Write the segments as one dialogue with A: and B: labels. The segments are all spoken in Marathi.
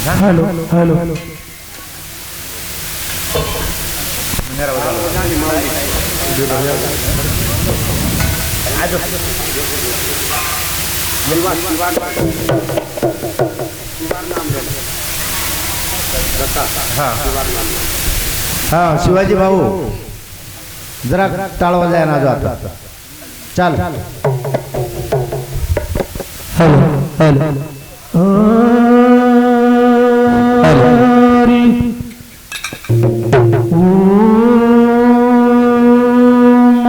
A: हॅलो हॅलो हॅलो
B: हाँ शिवाजी भाऊ जरा टाळ वाजाय ना जो आता चल
A: हॅलो हॅलो हरी ओम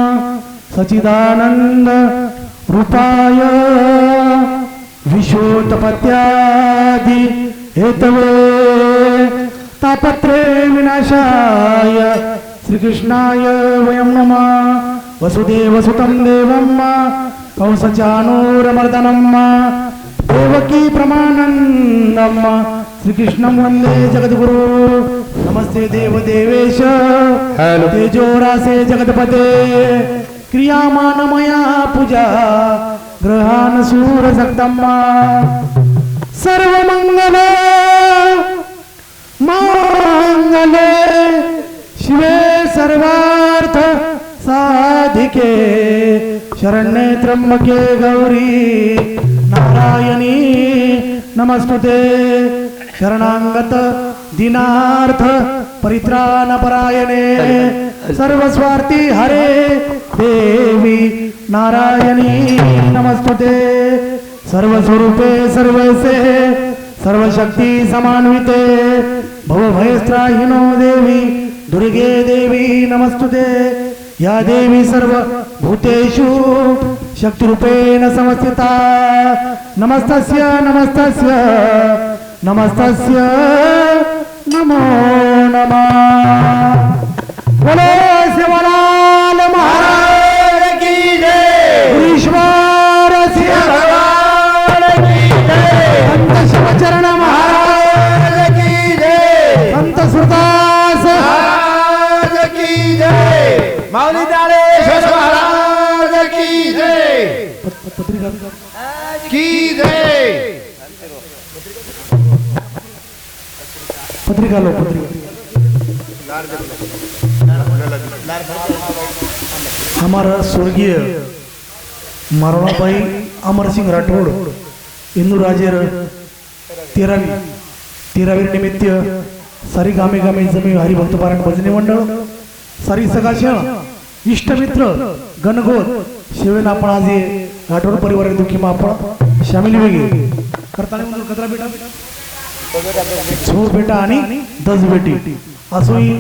A: सच्चिदानंद रूपाय विश्वोत्पत्त्यादि हेतवे तापत्रे विनाशाय श्रीकृष्णाय वयं नमः वसुदेवसुतं देवं कंसचाणूरमर्दनं देवकी प्रमानन्दं श्रीकृष्णं वन्दे जगद्गुरु नमस्ते देवदेवेश तेजोरासे जगत्पते क्रियामान मया पूजा ग्रहान सूरसक्तं सर्वमंगल मांगले शिवे सर्वार्थ साधिके शरण्ये त्र्यंबके गौरी नारायणी नमस्तुते शरणागत दीनार्थ परित्राणपरायणे सर्वस्वार्थी हरे देवी नारायणी नमस्तुते सर्वस्वरूपे सर्वसे सर्वशक्ती समान्विते भवभयस्त्राहिनो देवी दुर्गे देवी नमस्तुते या देवी सर्व भूतेषु शक्तिरूपेण समस्थिता नमस्तस्य नमस्तस्य नमस्तस्य नमो नमः बोलो शिवलाल महाराज की जय ईश्वर सिंह भगवान की जय संत शिवचरण महाराज की जय संत सुरदास महाराज की जय माऊली दाळेश्वर महाराज की जय की जय पत्रिका लो पत्रिका हमारा स्वर्गीय मारवाबाई अमर सिंह राठौड़ इंदू राजेर तेरावी निमित्त सारी गामे गामे जमी हरिभक्त पारायण भजनी मंडळ सारी सगाश इष्टमित्र गणगोत शिवेन आपण आज राठौड़ परिवार दुखी में आपण शामिल वेगे करताना म्हणून कचरा बेटा छो बेटा आणि 10 बेटी असोही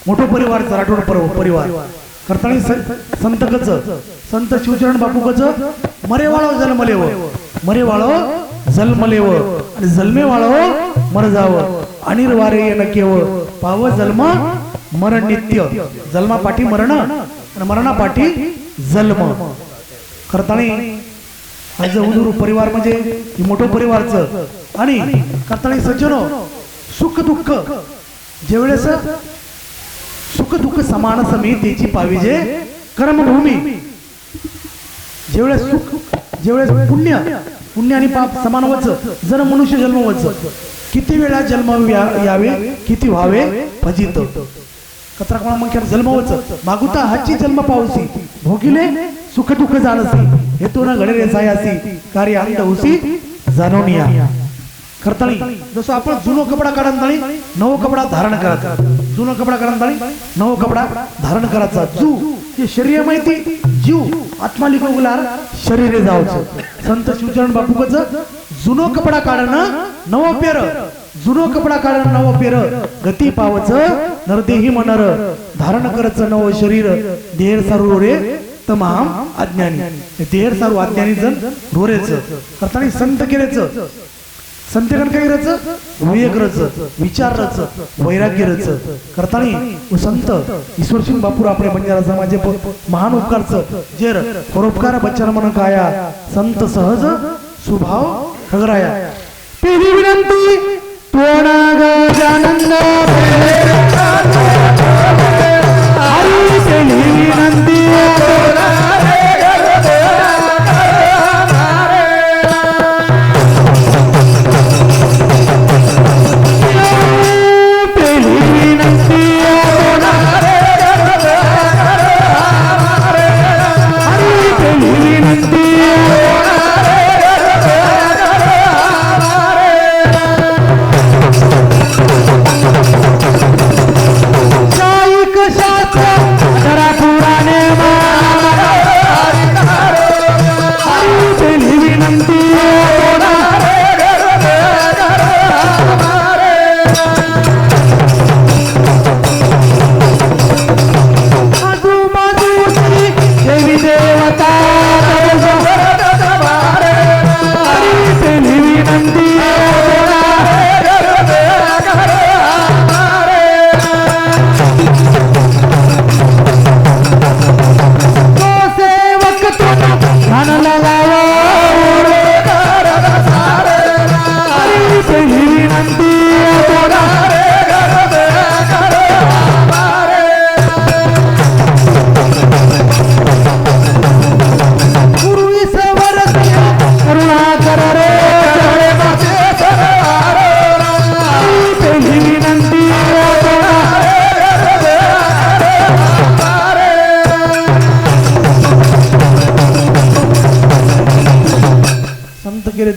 A: मोठो परिवार राठौड़ परिवार करताना संत संत शिवचरण बापू कच मरेवाळो जन्मलेव मरेवाळो जन्मलेव आणि जन्मेवाळो मर जाव अनिर्वारे येन केव पाव जन्म मरण नित्य जन्मा पाठी मरण आणि मरणा पाठी जन्म करताना आज उदूर परिवार म्हणजे मोठो परिवारचं आणि करताना सज्जनो सुख दुःख जेवढेस सुख दुःख समान समितीची पाविजे कर्मभूमी जेवढे सुख जेवढे पुण्य पुण्य आणि पाप समान वच जर मनुष्य जन्म वच किती वेळा जन्म यावे किती व्हावे फजित कचरा कोणा मग जन्म वच मागुता हाची जन्म पावसी भोगिले सुख दुःख जाणसी हेतू न घडे रे सायासी कार्य अंत होसी जाणोनिया करताळी जसं आपण जुनो कपडा काढताळी नवो कपडा धारण करायचा जुनो कपडा काढताळी नवो कपडा धारण करायचा जू हे शरीर माहिती जीव आत्मा लिखोगलार शरीरे जावचं संत शिवचरण बापूकच जुनो कपडा काढणं नवो पेर जुनो कपडा काढणं नवो पेर गती पावच नरदेही मनर धारण करच नवो शरीर देह सारू रे तमाम अज्ञानी देह सारू अज्ञानी जण रोरेच करताना संत केलेच संतगण काय रच विवेक रच विचार रच वैराग्य रच करताना संत ईश्वर सिंह बापूर आपले बंजारा समाजे महान उपकारच जेर परोपकार बच्चन मन काया संत सहज स्वभाव खगराया पहिली विनंती तोडा गजानंद हरी पहिली विनंती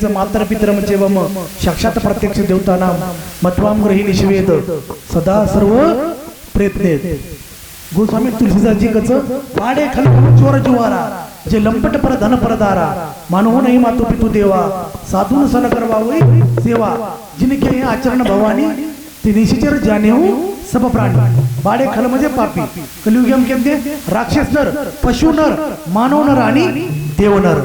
A: विरच मातर पितरम चेवम साक्षात प्रत्यक्ष देवतानाम मत्वाम ग्रहिणी शिवेद सदा सर्व प्रयत्नेत गोस्वामी तुलसीदासजी कच वाडे खल चोर जुवारा जे लंपट पर धन परदारा मानव नाही मातो पितू देवा साधून सन करवावी सेवा जिनके आचरण भवानी ते निशिचर जाने सब प्राणी बाडे खल म्हणजे पापी कलियुगम केमते राक्षस नर पशु नर मानव नर आणि देव नर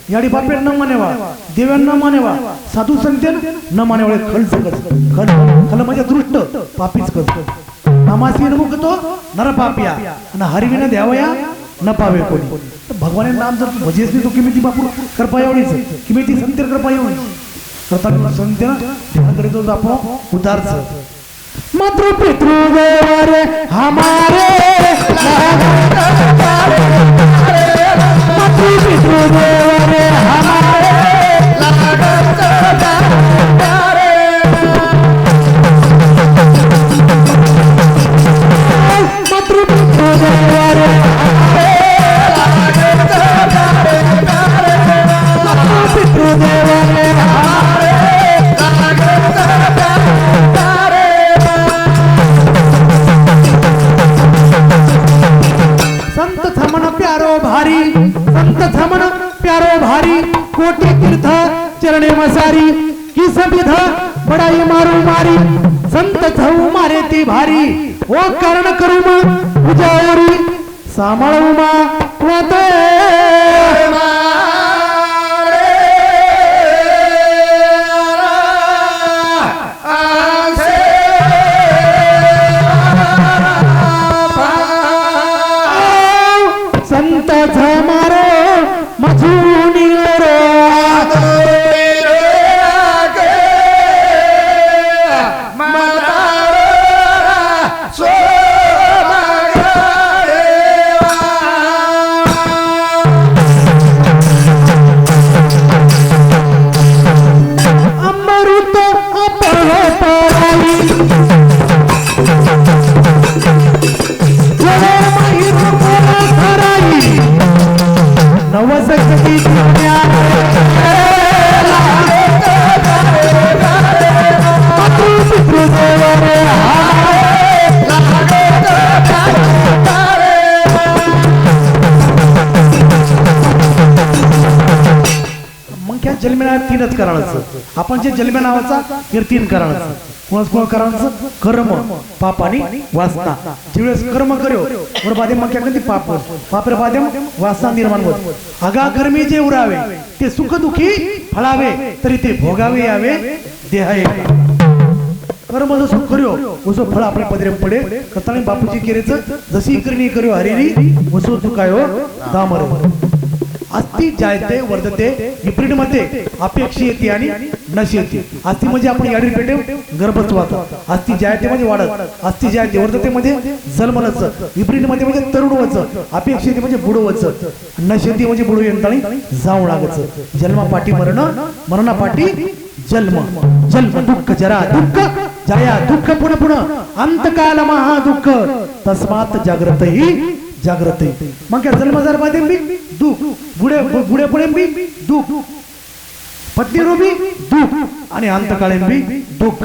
A: याडी बापे न मानेवा देव्यान न मानेवा साधू संतेन न मानेवा खल सकत खल खल म्हणजे दृष्ट पापीच कस नामासी मुक्तो नर पापिया आणि हरिविना द्यावया न पावे कोणी भगवान नाम जर भजेस नाही तो किमिती बापू कृपा एवढीच किमिती संतेर कृपा एवढीच तर संतेन ध्यान करीत आपण उदारच मातृ पितृ देवरे हमारे मातृ पितृ देवरे हमारे मातृ पितृ देवरे पितृ देवरे संत थमन प्यारो भारी संत थमन प्यारो भारी कोटि तीर्थ चरणे मसारी की सविध बड़ाई मारू मारी संत थऊ मारे ती भारी ओ कर्ण करू उजावरी सांभाळू मा वाते जन्मेला तीनच करायचं आपण जे जन्म नावाचा हे तीन करायचं कोण करायचं कर्म पाप आणि वासना ज्यावेळेस कर्म करो वर बादे मग काय म्हणते पाप पाप रे बादे वासना निर्माण होत अगा कर्मी जे उरावे ते सुख दुखी फळावे तरी ते भोगावे यावे देहाये कर्म जसं करो उसो फळ आपल्या पदरे पडे कथाने बापूजी केरेच जशी करणी करो हरिरी उसो चुकायो दामर अस्ति जायते वर्धते विपरीत मध्ये अपेक्षा येते आणि नशी येते अस्ति म्हणजे आपण याडी पेटे गर्भत्वात अस्ति जायते म्हणजे वाढत अस्ति जायते वर्धते म्हणजे जन्मनच विपरीत मध्ये म्हणजे तरुणवच अपेक्षा येते म्हणजे बुडवच नशी येते म्हणजे बुडू यंत्राणी जाऊ लागच जन्मापाठी मरण मरणापाठी जन्म जन्म दुःख जरा दुःख जाया दुःख पुन्हा पुन्हा अंतकाल महा दुःख तस्मात जागृत ही जागृत मग काय जन्मजार बादे दुःख बुडे बुडे पुढे दुःख पत्नी रूपी दुःख आणि अंतकाळे दुःख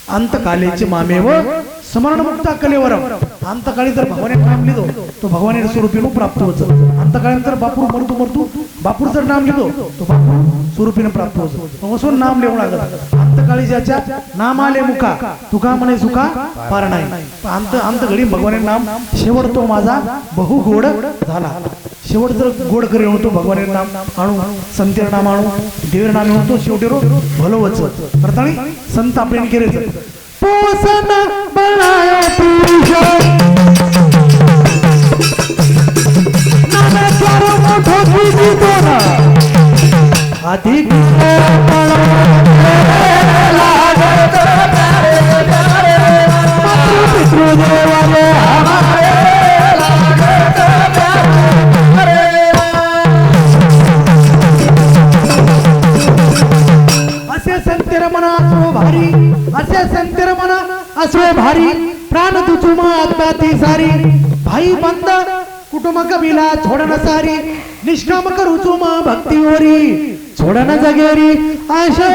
A: अंतकालेचे मामेव स्मरण मुक्त कलेवरम अंतकाळी जर भगवाने नाम लिहितो तो भगवाने स्वरूपीनं प्राप्त होत अंतकाळी जर बापूर मरतो मरतो बापूर जर नाम लिहितो तो बापूर स्वरूपीनं प्राप्त होत असं नाम लिहू लागत अंतकाळी ज्याच्या नाम आले मुका तुका म्हणे सुका पार नाही अंत घडी भगवाने नाम शेवट तो माझा बहु गोड झाला शेवट जर गोड करी होतो भगवाने नाम आणू संतेर नाम आणू देवर नाम होतो शेवटी रो भलोवच करतानी संत आपण केले पोसन बनायो पुरुष नामे चार मोठो कीजी तोरा अधिक लागत प्यारे प्यारे मातृ पितृ देवारे हमारे लागत प्यारे असे संतेर मना असो भारी असे संतेर मना असो भारी प्राण तुझुमा आत्मा ती सारी भाई बंद कुटुंब कबिला छोडन सारी निष्काम करूचुमा भक्तीवरी सोडा जागेरी आशा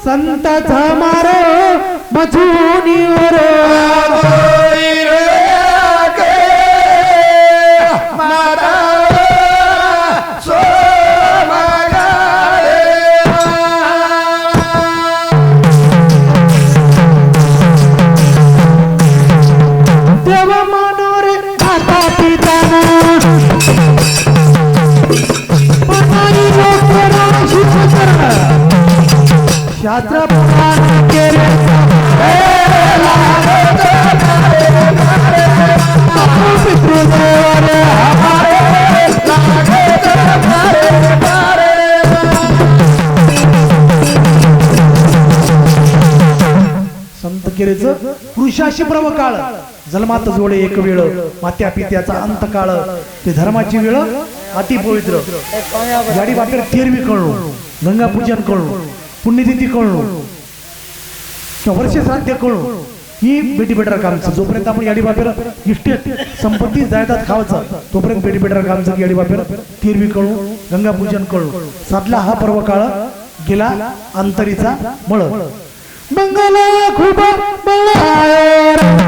A: संताचा मारो मधुनीवर देव मनोर माता पिताना पताई लोकरा शिवकर शास्त्र पुराण केले संत केरेचं पुरुषाशी प्रव काळ जन्मात जोडे एक वेळ मात्या पित्याचा अंत काळ ते धर्माची वेळ अति पवित्र गाडी बापेर तेरवी कळलो गंगा पूजन कळलो पुण्यतिथी कळलो किंवा वर्ष श्राद्ध कळलो ही बेटी बेटर कामचं जोपर्यंत आपण गाडी बापेर इष्टेट संपत्ती जायदाद खावायचं तोपर्यंत बेटी बेटर कामचं गाडी बापेर तेरवी कळलो गंगा पूजन कळलो साधला हा पर्व काळ गेला अंतरीचा मळ मंगला खूप मंगला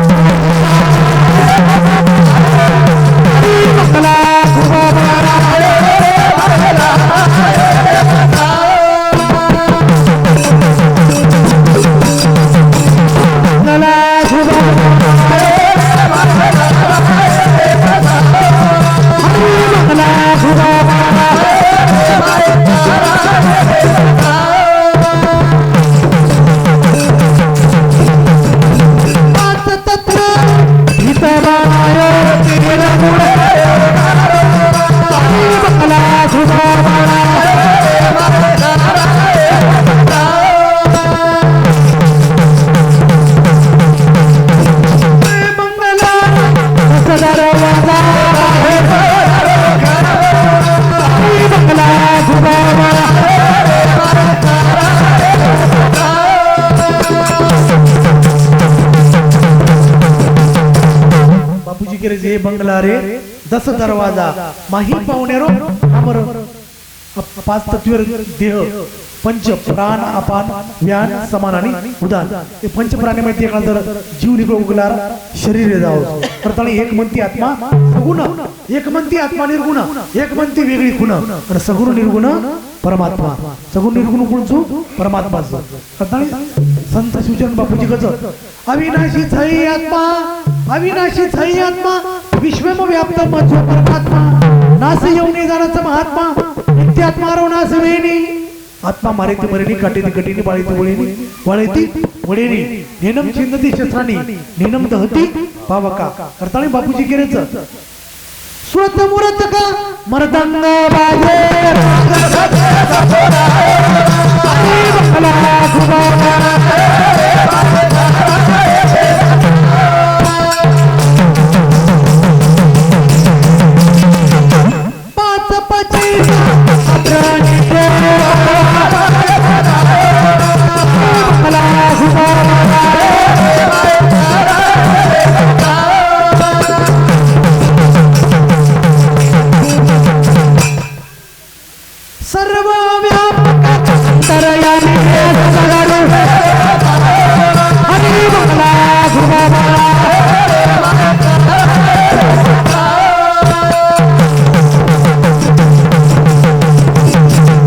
A: जे बंगला रे 10 दरवाजा माही पाहुणेरो अमर पाच तत्वीर देह पंच प्राण अपान व्यान समान आणि उदान हे पंच प्राणी माहिती जर जीव निघून उगलार शरीर जावं तर त्याला एक म्हणती आत्मा सगुण एक म्हणती आत्मा निर्गुण एक म्हणती वेगळी खुण आणि सगुण निर्गुण परमात्मा सगुण निर्गुण कोणचो परमात्मा संत शिवचंद बापूजी कच अविनाशी छई आत्मा अविनाशी छई आत्मा विश्वम व्याप्त मध्य परमात्मा नास येऊन जाण्याचा महात्मा नित्यात्मा रो नास वेणी आत्मा मारेती मरेनी काटेती कटीनी बाळीती वळीनी वळेती वळेनी नेनम चिंदती शस्त्रानी नेनम दहती पावका करताळी बापूजी केरेच स्वत मुरत का मरदंग बाजे पाच पची सर्व व्यापक तरयाने सगळं हरी बंगला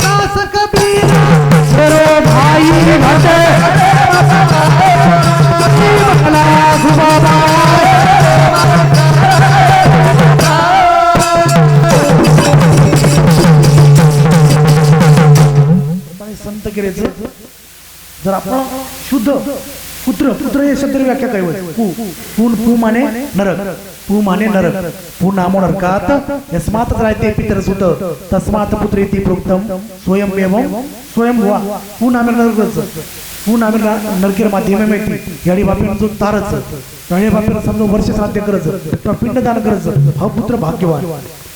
A: दास कबीर सर्व भाई भटे हरी बंगला संत केरेच जर आपण शुद्ध पुत्र पुत्र हे शब्द व्याख्या काय होईल पू माने नरक पू माने नरक पू नामो नरकात यस्मात रायते पितर सुत तस्मात पुत्रेति प्रोक्तम स्वयं एवं स्वयं हुआ पू नामे नरकच पू नामे नरकेर माध्यमे माहिती याडी बापीन जो तारच याडी बापीन समजा वर्ष श्राद्ध करज किंवा पिंडदान करज हा पुत्र भाग्यवान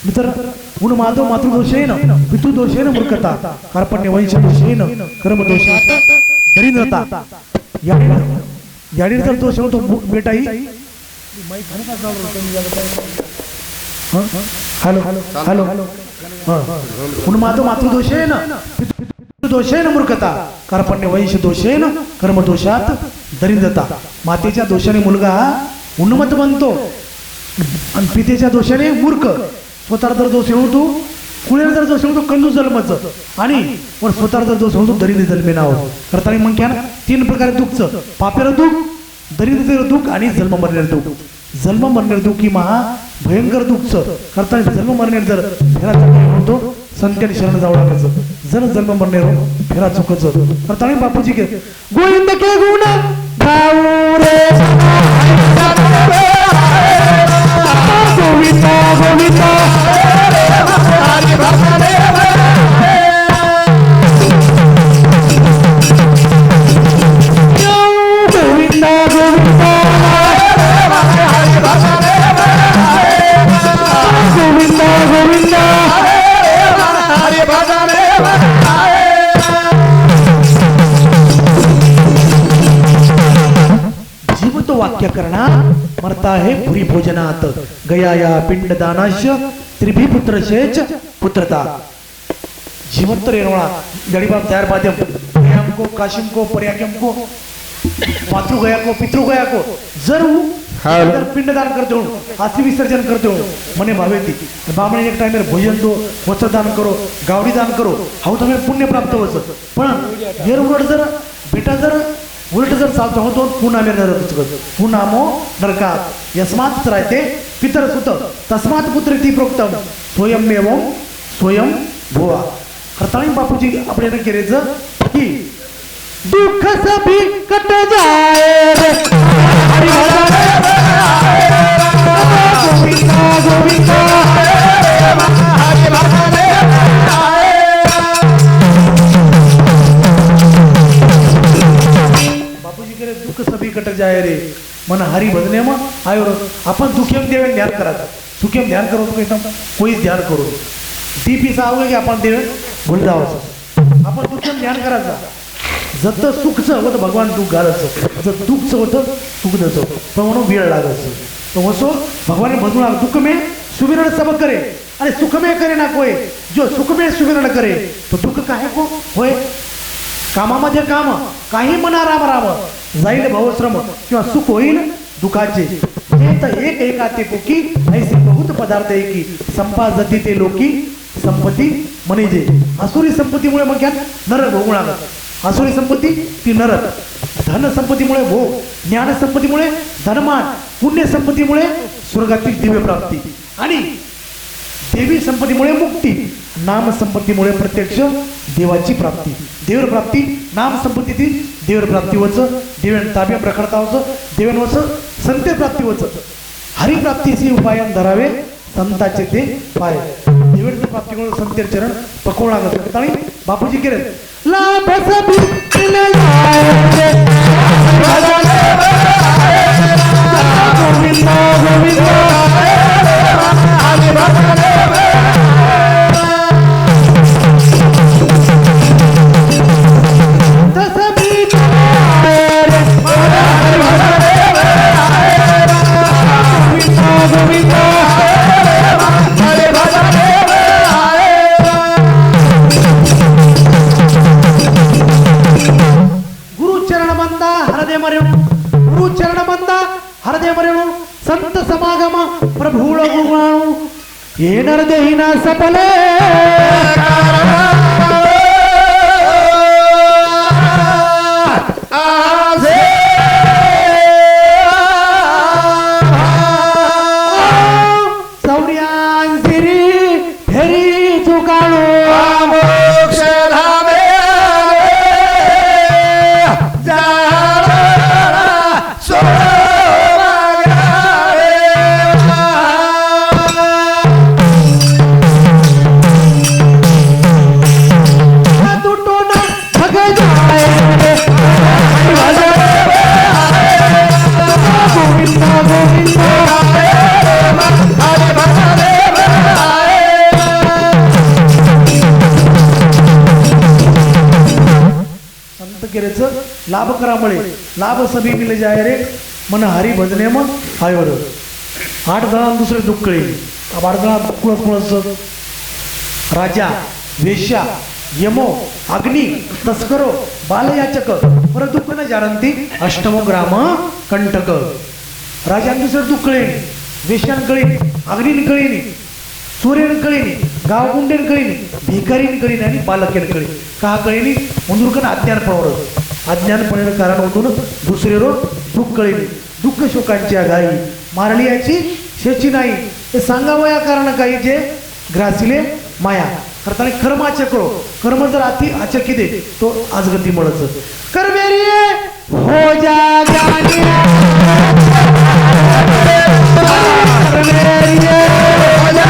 A: मित्र उन माधव मातृदोषेन पितृदोषेन मूर्खता कार्पण्य वंश दोषेन कर्म दोषात दरिद्रता याडी जर दोष होतो बेटा ही हॅलो हॅलो मातृदोष आहे ना, दोष आहे ना मूर्खता, कार्पण्य वंश दोष आहे ना, कर्मदोषात दरिद्रता. मातेच्या दोषाने मुलगा उन्मत्त बनतो आणि पितेच्या दोषाने मूर्ख. स्वतः जर दोष होतो कुळेर जर दोष होतो कंजूस जन्मच आणि वर स्वतः जर दोष होतो दरिद्र जन्मे नाव करताना मग क्या ना 3 प्रकारे दुःखचं पापेर दुःख, दरिद्र दुःख आणि जन्म मरणार दुःख. जन्म मरणार दुःख ही महा भयंकर दुःखचं करताना जन्म मरणार जर फेरा होतो संत्याने शरण जावं लागायचं. जर जन्म मरणार फेरा चुकायचं करताना बापूजी के गोविंद के गुण गाऊ रे गोविंदा गोविंदा वाक्य करना मरता है पुरी भोजनात गया या पिंड दानाश त्रिभी पुत्र शेच पुत्रता. जीवंत रेणोळा गरीबाब तयार माध्यम को काशिम को पर्यागम को मातृ गया को पितृ गया को जरूर पिंडदान करते हो अस्थि विसर्जन करते हो मने भावे ती बामणे एक टाइम भोजन दो वस्त्रदान करो गावडी दान करो हाऊ तुम्ही पुण्य प्राप्त होत. पण हेर उलट जर बेटा जर उलट जर चालतो होतो पुन्हा पुन्हामो नरकात यस्मात राहते पितर सुत तस्मात पुत्र ती प्रोक्तम स्वयंमेव स्वयं भुवा. करताना बापूजी आपल्याला केरेचं की दुःख सभी कट जाए रे गोविंदा गोविंदा दुःख सभी कट जाए रे मन हरी भजने मग आयो आपण दुखेम देवे ध्यान करायचं सुखेम ध्यान करो तो एकदम कोई ध्यान करो दीपी सावं की आपण देवे भूल जावं आपण दुखेम ध्यान करायचं. जत सुखचं होतं भगवान दुःख घालायचं जर दुःखचं होतं सुख द्यायचं पण म्हणून वेळ लागायचं तो वसो भगवान भजून दुःख में सुविरण सब करे अरे सुख में करे ना कोई जो सुख में सुविरण करे तो दुःख काहे को होय. कामामध्ये काम काही म्हणा राम राम जाईल भावश्रम किंवा सुख होईल दुखाचे एक एकाते पोकी ऐसे बहुत पदार्थ एकी संपादती ते लोकी संपत्ती म्हणजे असुरी संपत्तीमुळे मग क्या नरक भोगू लागत. असुरी संपत्ती ती नरक, धन संपत्तीमुळे भोग, ज्ञान संपत्तीमुळे धनमान, पुण्य संपत्तीमुळे स्वर्गातील दिव्य प्राप्ती आणि देवी संपत्तीमुळे मुक्ती, नाम संपत्तीमुळे प्रत्यक्ष देवाची प्राप्ती. देवर प्राप्ती नाम संपत्ती देवर प्राप्ती वच देवन ताब्या प्रखडता वच देवन वच संते प्राप्ती वच हरिप्राप्तीचे उपाय धरावे संताचे ते पाय. देवरची प्राप्तीमुळे संते चरण पकवू लागत आणि बापूजी केले लाभ सभी गोविंदा गोविंदा संत समागम प्रभूळ गुणाणू येणार देहिना सपले सौर्यांसिरी फेरी चुकाणू करामुळे लाभ सभी मिले जाय रे मन हरी भजने मग हायवर 8 जण दुसरे दुःखळे 8 जण कुळस राजा वेश्या यमो अग्नि तस्करो बालयाचक पर दुःख न जाणती अष्टमो ग्राम कंटक राजान दुसरे दुःखळे वेश्यान कळीनी अग्नीन कळीनी सूर्यन कळीनी गाव गुंडेन कळीनी भिकारीन कळीनी आणि बालकेन कळी का कळीनी मुंदुरकन अज्ञानपणे कारण होतून दुसरे रोज दुःख कळीनी दुःख शोकांची गाई मारली याची शेची नाही हे सांगावं या कारण काही जे ग्रासिले माया करताना कर्माचे करो कर्म जर अति आचकी दे तो आजगती म्हणच कर्मेरी हो जा जाने कर्मेरी हो जा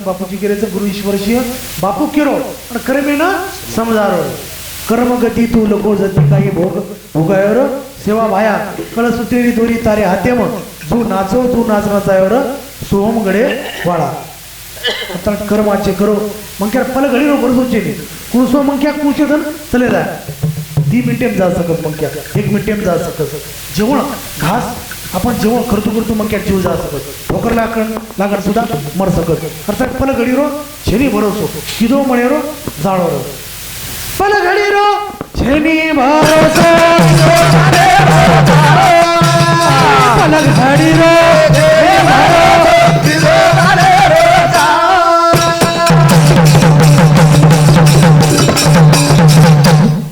A: बापूजी केरेचं गुरु ईश्वरशीय बापू केरो आणि कर्मे ना समजारो कर्म गती तू लोको जती काही भोग भोगायर सेवा भाया कळसुतेरी दोरी तारे हातेम जो नाचो तू नाचनाचायर सोहम गडे वाळा आता कर्माचे करो मग क्या पल घडी रो बरसोचे नी कुसो मग क्या कुशे धन चले जा 2 मिनिटेम जा सकत मग क्या 1 मिनिटेम जा सकत जेवण घास आपण जेवण करतो मग क्या जीव जा सकत ठोकर लागण सुद्धा मर सकत अर्थात पल घडी रो छेनी भरोसो किदो मणे रो जाणो रो पल घडी रो छेनी भरोसो पल घडी रो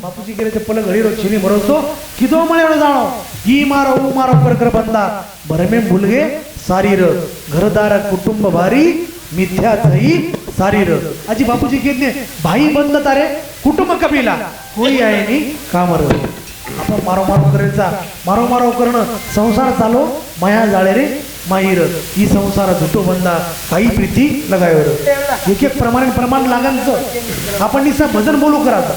A: बापूजी गेले ते पल घडी रो छेनी भरोसो किदो मणे रो जाणो ई मारो कर बंदा भरमे मुलगे सारीर घरदार कुटुंब भारी मिथ्या थई सारीर आजी बापूजी घेतले भाई बंद तारे कुटुंब कपिला कोणी आहे नी कामर आपण मारो करायचा मारो करणं संसार चालो माया जाळे रे माहीर ही संसार झुटो बंदा काही प्रीती लगावर एक प्रमाण लागांचं आपण निसा भजन बोलू करायचं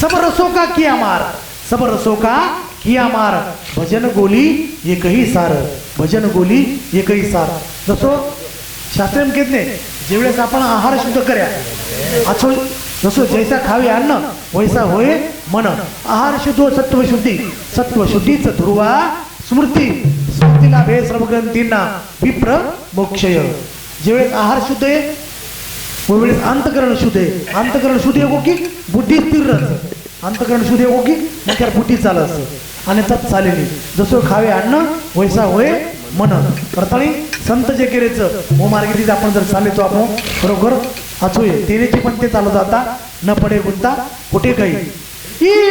A: सब रसो का किया मार सब रसो का किया मार भजन गोली एकही सार भजन गोली एकही सार जसो शास्त्र घेतले जेवढेच आपण आहार शुद्ध कर्या आचो जसो जैसा खावे अन्न वैसा होय मन आहार शुद्ध सत्व शुद्धीच ध्रुवा स्मृतीला भे सर्व ग्रंथींना विप्र मोक्षय जेवढेच आहार शुद्ध आहे वेळेस अंतकरण शुद्ध आहे अंतकरण शुद्ध हो की बुद्धी स्थिर अंतकरण शुद्ध हो की मग त्या बुद्धी चालत आणि तत् चालेली जसं खावे अन्न वैसा होय मन करताळी संत जे केरेचं हो मार्गीतीच आपण जर चालतो आपण बरोबर अचूय तेरेची पण ते चालू जाता न पडे गुंता कुठे काही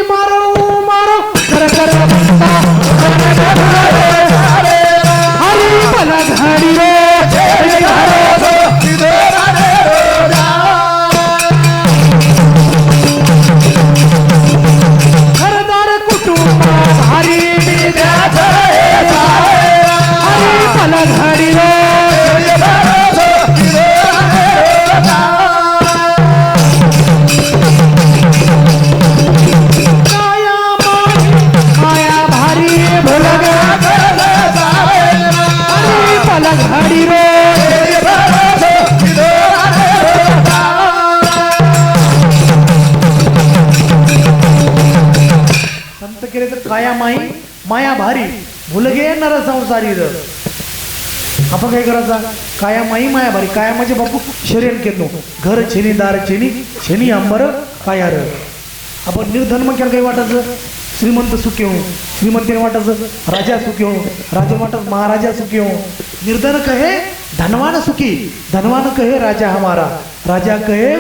A: मारो कर पलघडी रे घरदार कुटुंब भारी पलघडी रे माया भारी भोलगे पलघडी रे संत केले तर काया माई माया भारी भुलगे नर संसारी र आपण काय करायचा काया माई माया भारी काया म्हणजे बापू शरीर केलो घर छेनी दार छेनी छेनी अंबर काया र आपण निर्धर्म केलं काही वाटायचं श्रीमंत सुखी हो श्रीमंतीने वाटायचं राजा सुखी हो राजा वाटत महाराजा सुखी हो निर्धन कहे धनवान सुखी धनवान कहे राजा हमारा राजा कहे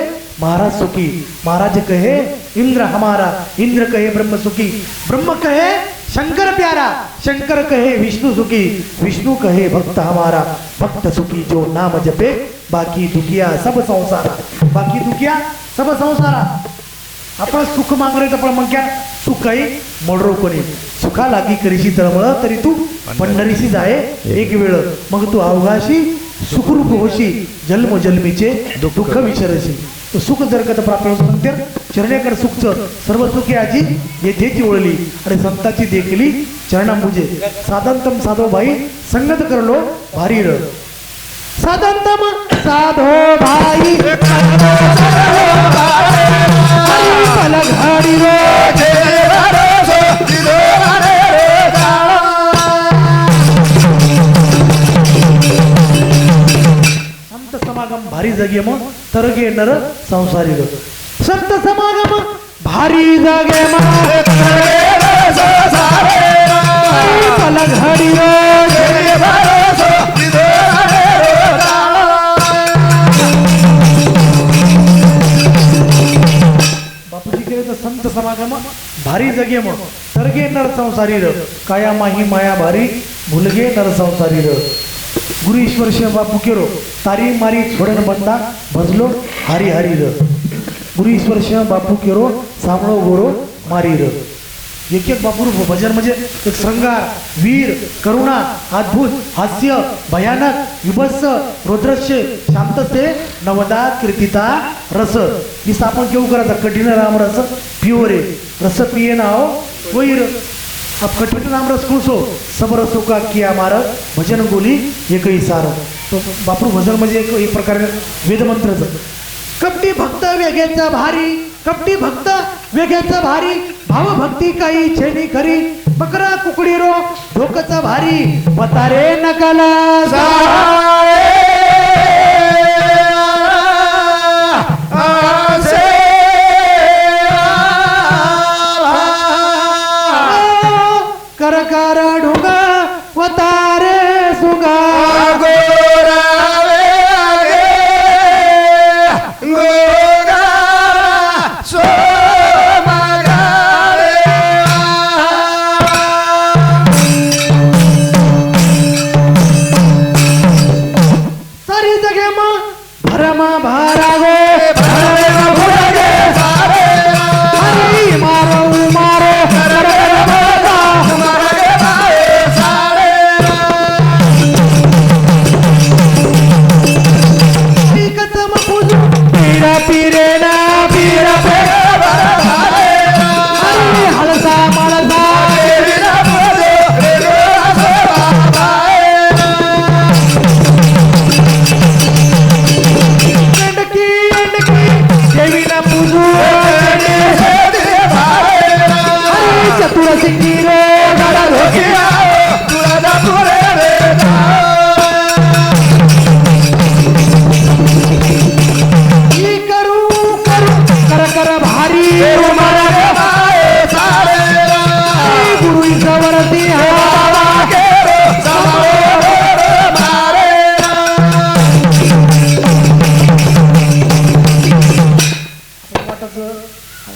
A: महाराज सुखी महाराज कहे इंद्र हमारा इंद्र कहे ब्रह्म सुखी ब्रह्म कहे शंकर प्यारा शंकर कहे विष्णु सुखी विष्णु कहे भक्त हमारा भक्त सुखी जो नाम जपे बाकी दुखिया सब संसारा बाकी दुखिया सब संसारा आपण सुख मागरे आपण मग क्या सुख काही मोडरो कोणी सुखा लागी करीशी तळमळ तरी तू पंढरीशी जाय एक वेळ मग तू अवघाशी सुखरूप होशी जन्म जन्मीचे दुःख विसरशी तो सुख जर कधी प्राप्त होत तर चरणेकर सुखचं सर्व सुखी आजी येथेची ओळली आणि संताची देखली चरणांबुजे साधनतम साधो भाई संगत करलो भारी र साधनतम साधो भाई पलघडी रे संत समागम भारी जगे मग तरगे नर संसारी ग संत समागम भारी जगे मग पलघडी रे बापूजी केले तर संत समागम भारी जगे मग तरगे नर संसारी र काया माही माया भारी भुलगे नर संसारी र गुरु ईश्वर शिव बापू केरो तारी मारी छोडन बंदा भजलो हरी हरी र गुरु ईश्वर शिव बापू केरो सामळो गोरो मारी र एक एक बापू भजन म्हणजे एक श्रंगार वीर करुणा अद्भुत हास्य भयानक विभत्स रुद्रश्य शांतते नवदा कीर्तिता रस जिस आपण केव करायचा कठीण राम रस पिओ रे रस पिये ना हो वैर अब कठिन राम रस कुसो सब रसो का किया मार भजन बोली एकही सार तो बापू भजन म्हणजे एक प्रकारे वेद मंत्रच कपटी भक्त वेगेचा भारी कपटी भक्त वेगेचा भारी भाव भक्ती काही छेनी खरी बकरा कुकडी रो ढोकचा भारी वतारे नकला कर कर ढुगा वतारे सुगा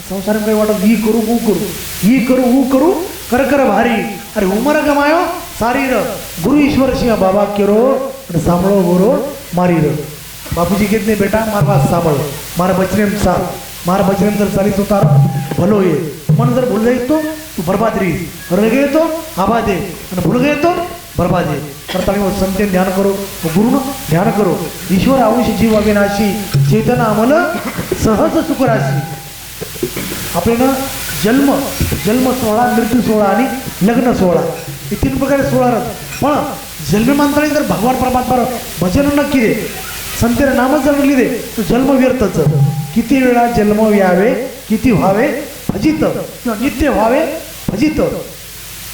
A: संसार में वाटत ही करू वो करू कर कर भारी अरे उमर गमायो सारी र गुरु ईश्वर सिंह बाबा केरो સાંભળો ગોરો મારી રહ્યો બાપુજી કે ને બેટા મારા વાત સાંભળ મારા બચને મારા બચને જર ચાલી તો તારો ભલો એ મન જર ભૂલ જાય તો તું બરબાદ રહી રહી ગયે તો આબાદ है અને ભૂલ ગયે તો બરબાદ है કરતા હું સંતે ધ્યાન કરો ગુરુનું ધ્યાન કરો ઈશ્વર આવુષ જીવ અવિનાશી ચેતન અમલ સહજ સુખ રાશી આપણે जन्म 16 मृत्यू 16 आणि लग्न 16 हे 3 प्रकारे 16 पण जन्मांतरी जर भगवान परमात्मा भजन न केले संतेर नाम जर लिहिले तर जन्म व्यर्थच किती वेळा जन्म यावे किती व्हावे भजित किंवा नित्य व्हावे भजित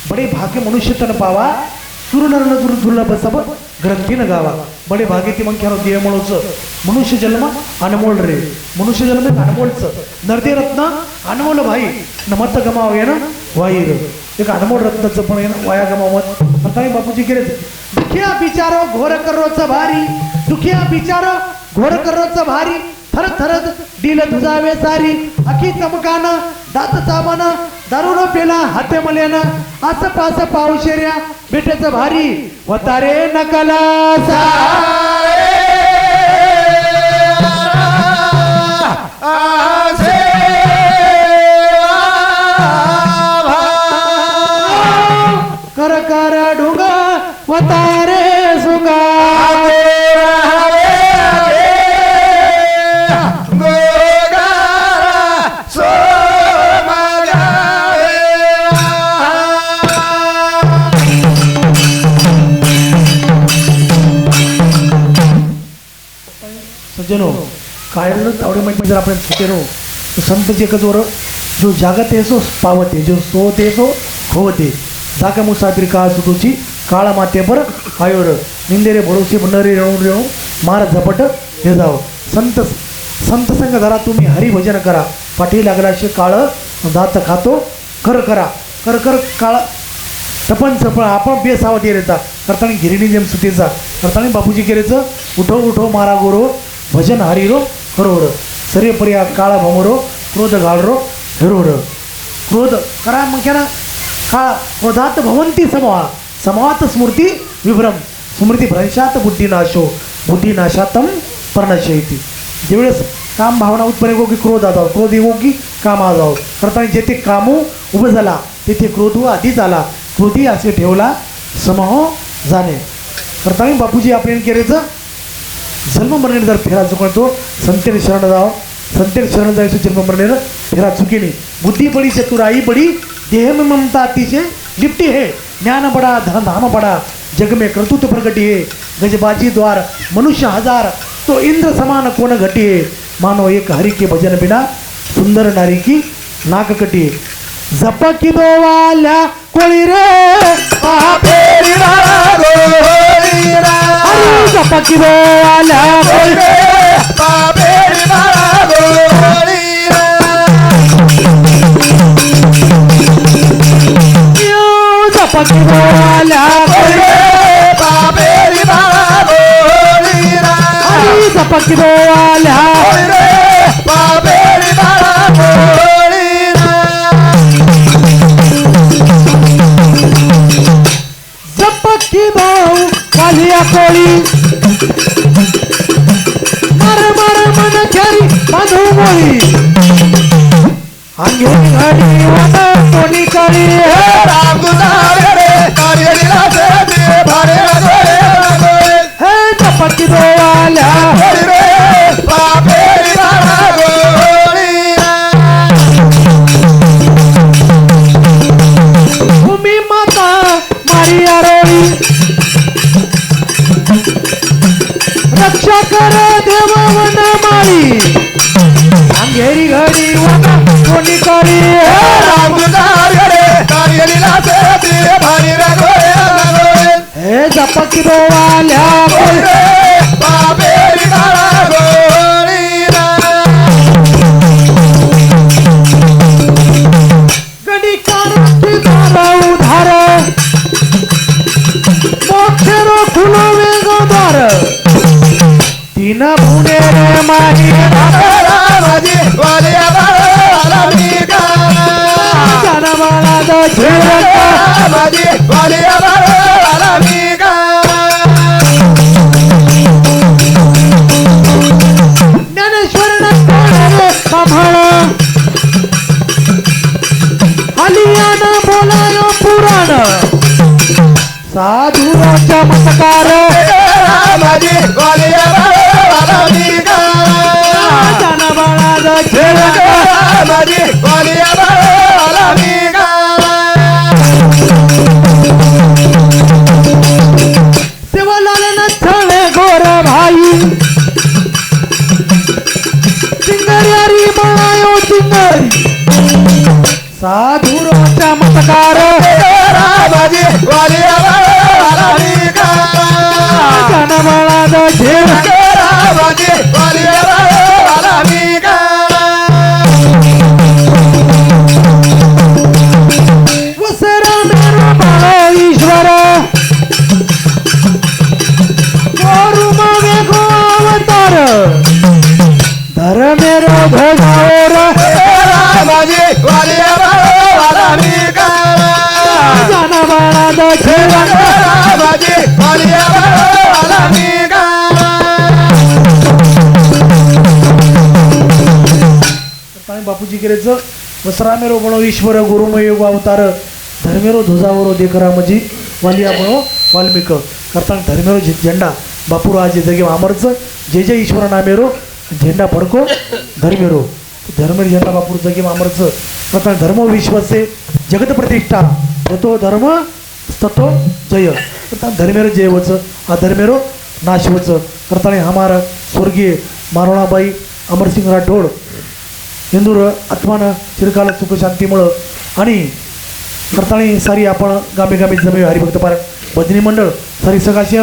A: बडे भाग्य मनुष्य तन पावा सुरनर दुर्लभ सब ग्रंथीन गावा बडे भाग्य ती मग क्या देह म्हणूच मनुष्य जन्म अनमोल रे मनुष्य जन्म अनमोलच नरदे रत्न अनमोल भाई नमत गमावे ना वाईर एक अनमोल रत्नाचं पण वाया गमावत आता बापूजी केले दुखिया बिचारो घोर करोच भारी दुखिया बिचारो घोर करोच भारी थर थर डील धुजावे सारी अखी चमकान दात चाबन दारुण पेला हाते मल्यान आस पास पावशेऱ्या बेटेच भारी वतारे नकला कर कर ढुंगा वतारे सुगा सज्जनो काय तावडे माहिती जर आपण सुटेरो तो संत जे कजोर जो जागत है सो पावते जो सोते सो खोवते जाका मुसाफिर का सुतुची काळा माते पर आयोर निंदेरे भरोसे बनरे रेऊ मार झपट हे जाओ संत संग जरा तुम्ही हरी भजन करा पाठी लागलाशे काळ दात खातो कर करा कर कर काळ टपन चपळ आपण बेसावत येता करताना गिरिणी जेम सुटीचा करताना बापूजी केरेचं उठो मारा गोरो भजन हरिरो हरोर सर्यपर्या काळा भमरो क्रोध घालरो हिरोर क्रोध करा मग क्या ना काळ क्रोधात भवंती समावात स्मृती विभ्रम स्मृती भ्रंशात बुद्धिनाशो बुद्धिनाशातम पर्णशयती ज्यावेळेस काम भावना उत्पन्न हो की क्रोध आजाव क्रोध येऊ की काम आजाव करताना जेथे कामू उभं झाला तेथे क्रोध आधीच आला क्रोधी असे ठेवला समह जाणे करताना बापूजी आपण केरेचं जन्म मरणे जर फेरा चुकतो संतेने शरण जाव संतेने शरण जायचं जन्म मरणे फेरा चुकीने बुद्धी बड़ी चतुराई बड़ी देह में ममता अतिशय लिपटी है ज्ञान बड़ा धन धाम बड़ा जग में कर्तृत्व प्रगटी है गजबाजी द्वार मनुष्य हजार तो इंद्र समान कोण घटी है मानो एक हरि के भजन बिना सुंदर नारी की नाक कटी झपकी दो वाल्या कोळी रे झपकी दो वाल्या कोळी रे झपकी दो वाल्या कोळी रे झपकी दो वाल्या झपकी दो वाल्या कोळी मर मन खेरी बांधू मोळी अंगे घडी वाटा कोणी करी हे झपकी दो वाल्या भूमी माता मारी आरोळी रक्षा कर देव वन माळी अंगेरी घडी वाटा कोणी करी हे झपकी दो वाल्या गडी कारती उधार मोक्षेरो खुलो वेगो द्वार तीन भुणे रे माही जनमानाचा श्रीरंग
B: माझी वालिया बाळा मी गा
A: ज्ञानेश्वर सांभाळ आलियाना बोलायो पुराण साधुराच्या मतकार
B: माझी वालिया बाळा मी गा
A: जनमानाचा श्रीरंग
B: माझी वालिया बाळा मी गा
A: शिवलाल छळे गोर भाई चिंगरी बनायो चिंगरी साधुराच्या मतकार
B: माझी वालिया बाळा मी गा
A: जनमानाचा श्रीरंग
B: माझी वालिया बाळा मी गा
A: वसरा मेरो बाळ ईश्वर गोरुम वेगो अवतार धर मेरो ध्वजावर
B: माझी वालिया बाळा मी गा
A: जनमानाचा श्रीरंग
B: माझी वालिया बाळा मी गा
A: बापूजी केरेचं वसरामेरो बणो ईश्वर गुरुमय योग अवतार धर्मेरो ध्वजावरो देखरा मजी वालिया बणो वाल्मिक करताना धर्मेरो झेंडा बापूरो आज जगे अमरच जे जे ईश्वर नामेरो झेंडा फडको धर्मेरो धर्मेर झेंडा बापूर जगे अमरच करताना धर्म विश्वसे जगत प्रतिष्ठा तो धर्म ततो जय करताना धर्मेरो जयवच आ धर्मेरो नाशवच करताना हमारा स्वर्गीय मारोणाबाई अमरसिंग राठोड हिंदूर आत्मानं चिरकाल सुख शांतीमुळं आणि करताळी सारी आपण गामी गामी जमे हरिभक्त पारायण भजनी मंडळ सारी सगाशी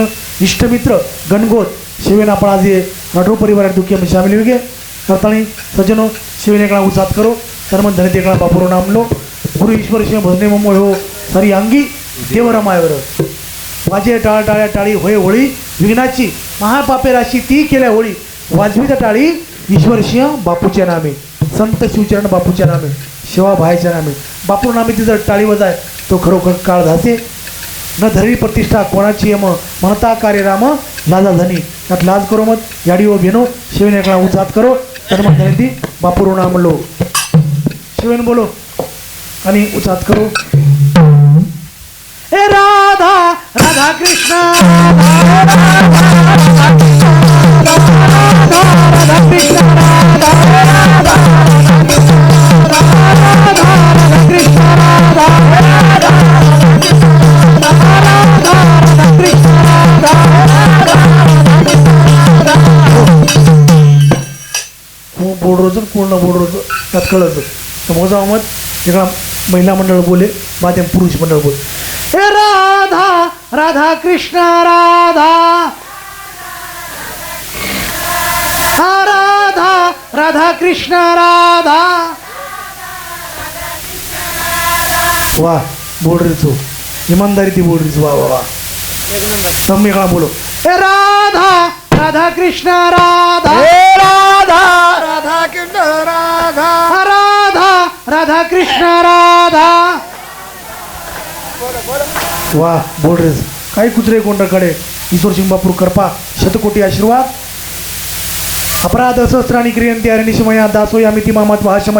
A: इष्टमित्र गणगोत शिवेन आपण आज ये राठोड परिवार दुखी आम्ही शामिल हुए करताळी सज्जनो शिवेन एकला उसात करो सर्व धनित एकला बापुरो नामलो गुरु ईश्वर शिव भजने मम्मो हो सारी अंगी देवर मायवर वाजे टाळ टाळ्या टाळी होय होळी विघ्नाची महापापे राशी ती केल्या होळी वाजवीच्या टाळी ईश्वर सिंह बापूच्या नामे संत शिवचरण बापूच्या नामे शिवाभाईच्या नामे बापू नामे ती जर टाळी वाजाय तो खरोखर काळ धासे न धरणी प्रतिष्ठा कोणाची यम म्हणता कार्य राम लाजा धनी त्यात लाज करो मत याडी ओ भेनो शिवेन एकला उचात करो तर मग धनी बापूरो नाम लो शिवेन बोलो आणि उचात करो ए राधा राधा कृष्ण राधा कृष्ण बोर्ड रोज पूर्ण बोर्ड रोज त्यात कळत तर मोजा अहमद वेगळा महिला मंडळ बोले बादे पुरुष मंडळ बोले हे राधा राधा कृष्ण राधा हा राधा राधा कृष्ण राधा वा बोर्डरीचो इमानदारी ती बोर्डरीच वा वा वा तुम्ही वेगळा बोलो हे राधा राधा कृष्ण राधा
B: राधा राधा कृष्ण राधा
A: राधा राधा कृष्ण राधा वा बोर्डरेज काही कुत्रे कोंडाकडे ईश्वर सिंबापूर कृपा शतकोटी आशीर्वाद अपराध सहस्राणी क्रियंती अरणिशमया दासो यामिती मामात भाषम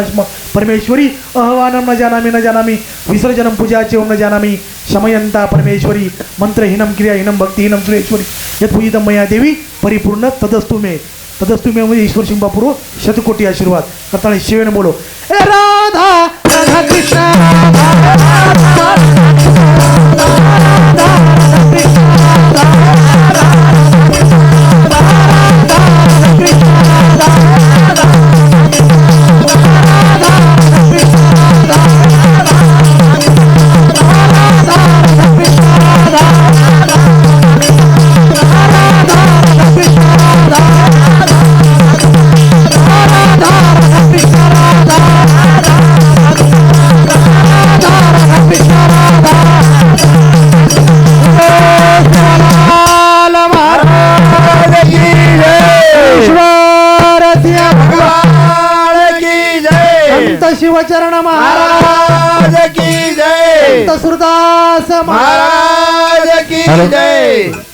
A: परमेश्वरी अहवानम न जानामी विसर्जनम पूजाचे ओम न जानामी शमयंता परमेश्वरी मंत्रहीनम क्रियाहीनम भक्तिहीनम सुरेश्वरी यत् पूजितम मया देवी परिपूर्ण तदस्तु मे म्हणजे ईश्वर सिंबापूर शतकोटी आशीर्वाद करताना शिवेन बोलो ए राधा राधा कृष्ण Krishna शिवचरण
B: महाराज की जय
A: सुरदास
B: महाराज की जय